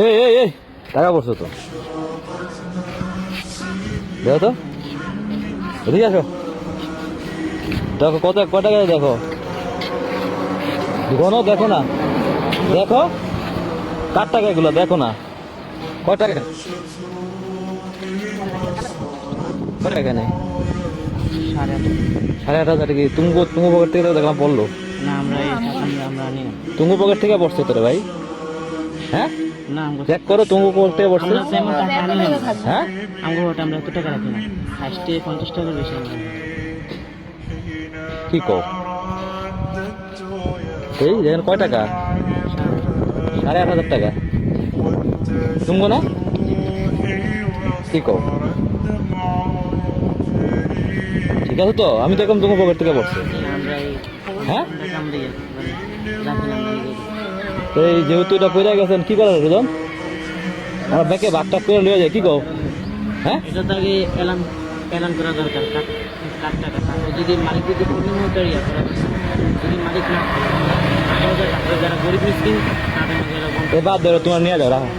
এই এই এই টাকা পড়ছো তো, দেখো তো, এদিকে আসো, দেখো কত কয় টাকা দেখো, ঘন দেখো না, দেখো কার টাকা এগুলো দেখো না, কয় টাকা, কয় টাকা নেই, 8,500 কি তুমি পকেট থেকে তো দেখলাম পড়লো না আমরা আনি না। তুমি পকেট থেকে পড়ছে তোরে ভাই, হ্যাঁ না চেক করো তুমি পকেট থেকে পড়ছে, আমরা তেমন টাকা আনি না। হ্যাঁ আমরা এত টাকা রাখি না, ফার্স্টে 50 টাকার বেশি আনি না। কি কও, এই দেখেন কয় টাকা, 8,500 টাকা তুমি না, কি কও, ঠিক আছে তো, আমি দেখলাম তোমার পকেট থেকে পড়ছে, আমরা হ্যাঁ কাম দিয়ে রাখি না আমরা। তো এই যেহেতু এটা পড়ে গেছেন কি করার রুদম, আমরা ব্যাকে ভাগটা করে নিয়ে যায়, কি কও, হ্যাঁ এটা তো আগে এলান করা দরকার, কার টাকা যদি মালিক যদি পূর্ণতার ইয়া করা, যদি মালিক না যারা গরিব মিসকিন তাদের মধ্যে এরকম এ বাদ ধরো, তোমার নিয়ে যাও, রাখো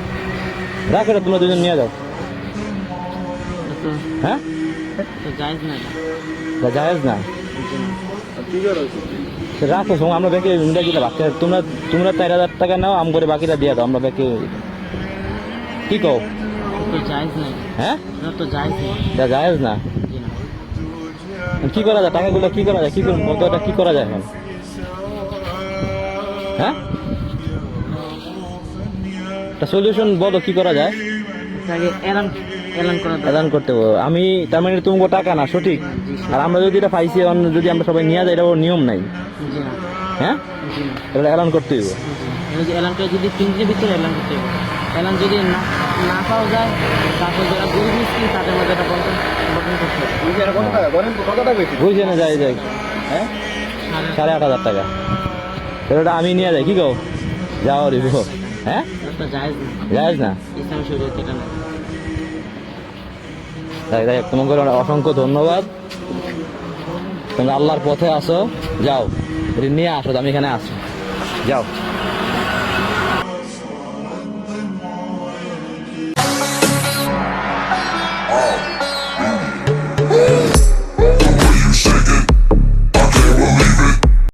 রাখো, এটা তোমরা দুজন নিয়ে যাও, হ্যাঁ তো জায়েজ না। এটা জায়েজ না, সে রাখো সময় আমরা ব্যাকে মিটাই দিলে বাকি তোমরা তোমরা 4,000 টাকা নাও, আম করে বাকিটা দিয়ে দাও, আমরা ব্যাকে, কি কও, তো জায়েজ না, হ্যাঁ এটা তো জায়েজ না। এটা জায়েজ না, জি না। কি করা যায়, টাকাগুলো কি করা যায়, কি করুন কতটা কি করা যায় এখন, হ্যাঁ একটা সলিউশন বলো কি করা যায়, এটা আগে এলান করা দরকার। এলান করতে হবে, আমি তার মানে তোমার টাকা না সঠিক, আর আমরা যদি এটা পাইছি যদি আমরা সবাই নিয়ে যাই, এটা ওর নিয়ম নাই, জি না। হ্যাঁ জি না। এটা এলান করতে হইব, যদি এলানটা যদি 3 দিনের ভিতরে এলান করতে হবে, এলান যদি না পাওয়া যায় তারপর যারা গরিব মিসকিন তাদের মধ্যে এটা বন্টন করতে হবে। বুঝছে না যায় যায়, হ্যাঁ 8,500 টাকা, এটা আমি নিয়ে যাই, কি কও, যাও রিব, হ্যাঁ এটা তো জায়েজ না, জায়েজ না, ইসলামী শরীয়তে এটা না। তাই তাই তোমাকে অসংখ্য ধন্যবাদ, তোমরা আল্লাহর পথে আসো, যাও এটা নিয়ে আসো, আমি এখানে আসি, যাও।